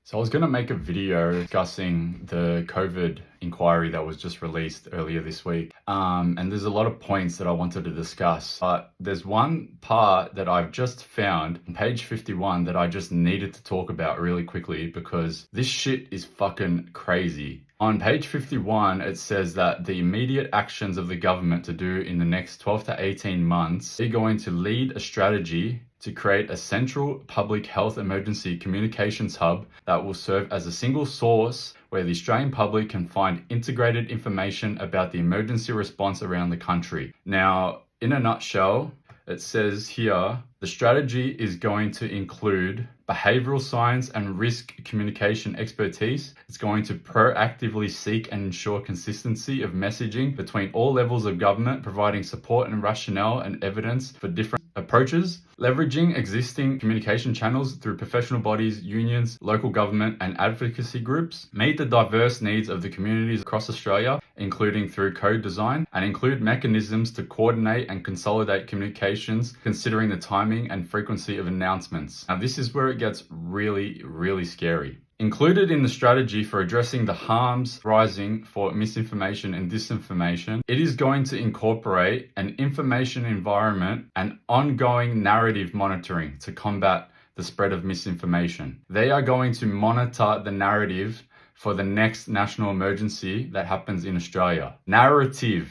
So I was going to make a video discussing the COVID inquiry that was just released earlier this week. And there's a lot of points that I wanted to discuss, but there's one part that I've just found on page 51 that I just needed to talk about really quickly because this shit is fucking crazy. On page 51, it says that the immediate actions of the government to do in the next 12 to 18 months, they're going to lead a strategy to create a central public health emergency communications hub that will serve as a single source where the Australian public can find integrated information about the emergency response around the country. Now, in a nutshell, it says here, the strategy is going to include behavioral science and risk communication expertise. It's going to proactively seek and ensure consistency of messaging between all levels of government, providing support and rationale and evidence for different approaches, leveraging existing communication channels through professional bodies, unions, local government and advocacy groups, meet the diverse needs of the communities across Australia, including through code design, and include mechanisms to coordinate and consolidate communications, considering the timing and frequency of announcements. Now, this is where it gets really scary. Included in the strategy for addressing the harms rising for misinformation and disinformation, it is going to incorporate an information environment and ongoing narrative monitoring to combat the spread of misinformation. They are going to monitor the narrative for the next national emergency that happens in Australia. Narrative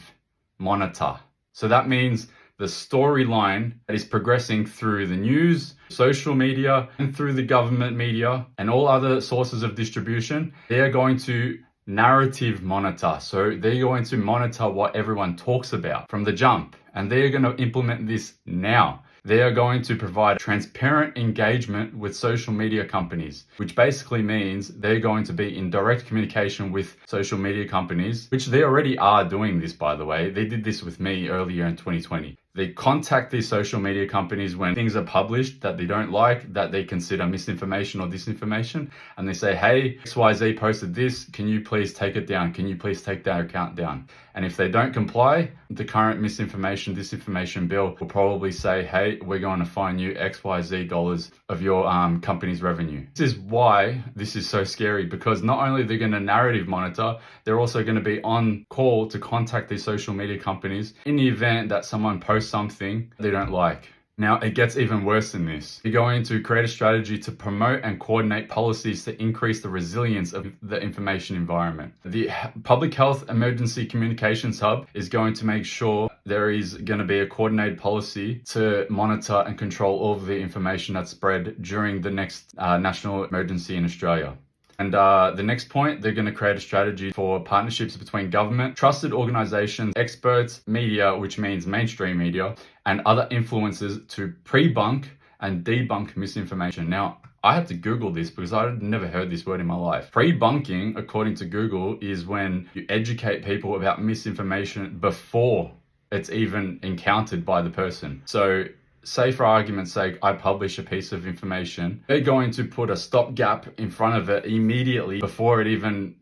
monitor. So that means the storyline that is progressing through the news, social media, and through the government media and all other sources of distribution, they are going to narrative monitor. So they're going to monitor what everyone talks about from the jump, and they're going to implement this now. They are going to provide transparent engagement with social media companies, which basically means they're going to be in direct communication with social media companies, which they already are doing this, by the way. They did this with me earlier in 2020. They contact these social media companies when things are published that they don't like, that they consider misinformation or disinformation. And they say, hey, XYZ posted this. Can you please take it down? Can you please take that account down? And if they don't comply, the current misinformation, disinformation bill will probably say, hey, we're going to fine you XYZ dollars of your company's revenue. This is why this is so scary, because not only they're going to narrative monitor, they're also going to be on call to contact these social media companies in the event that someone posts something they don't like. Now, it gets even worse than this. You're going to create a strategy to promote and coordinate policies to increase the resilience of the information environment. The Public Health Emergency Communications Hub is going to make sure there is going to be a coordinated policy to monitor and control all of the information that's spread during the next national emergency in Australia. And the next point, they're going to create a strategy for partnerships between government, trusted organizations, experts, media, which means mainstream media, and other influencers to pre-bunk and debunk misinformation. Now, I had to Google this because I had never heard this word in my life. Pre-bunking, according to Google, is when you educate people about misinformation before it's even encountered by the person. So, say for argument's sake, I publish a piece of information, they're going to put a stopgap in front of it immediately before it even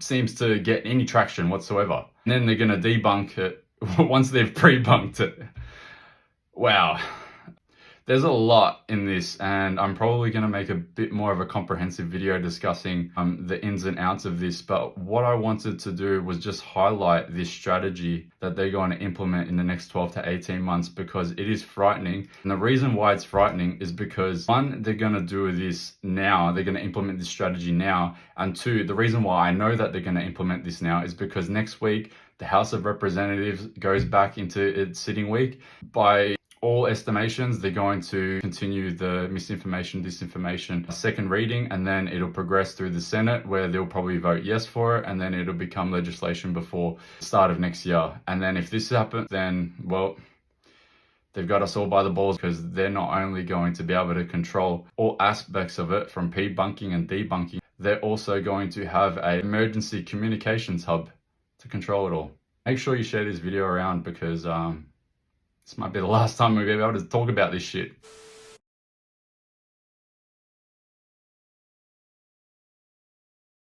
seems to get any traction whatsoever. And then they're going to debunk it once they've pre-bunked it. Wow. There's a lot in this, and I'm probably going to make a bit more of a comprehensive video discussing the ins and outs of this. But what I wanted to do was just highlight this strategy that they're going to implement in the next 12 to 18 months because it is frightening. And the reason why it's frightening is because, one, they're going to do this now. They're going to implement this strategy now. And two, the reason why I know that they're going to implement this now is because next week, the House of Representatives goes back into its sitting week. By all estimations, they're going to continue the misinformation, disinformation second reading, and then it'll progress through the Senate where they'll probably vote yes for it, and then it'll become legislation before the start of next year. And then if this happens, then, well, they've got us all by the balls because they're not only going to be able to control all aspects of it from pre-bunking and debunking, they're also going to have an emergency communications hub to control it all. Make sure you share this video around because this might be the last time we'll be able to talk about this shit.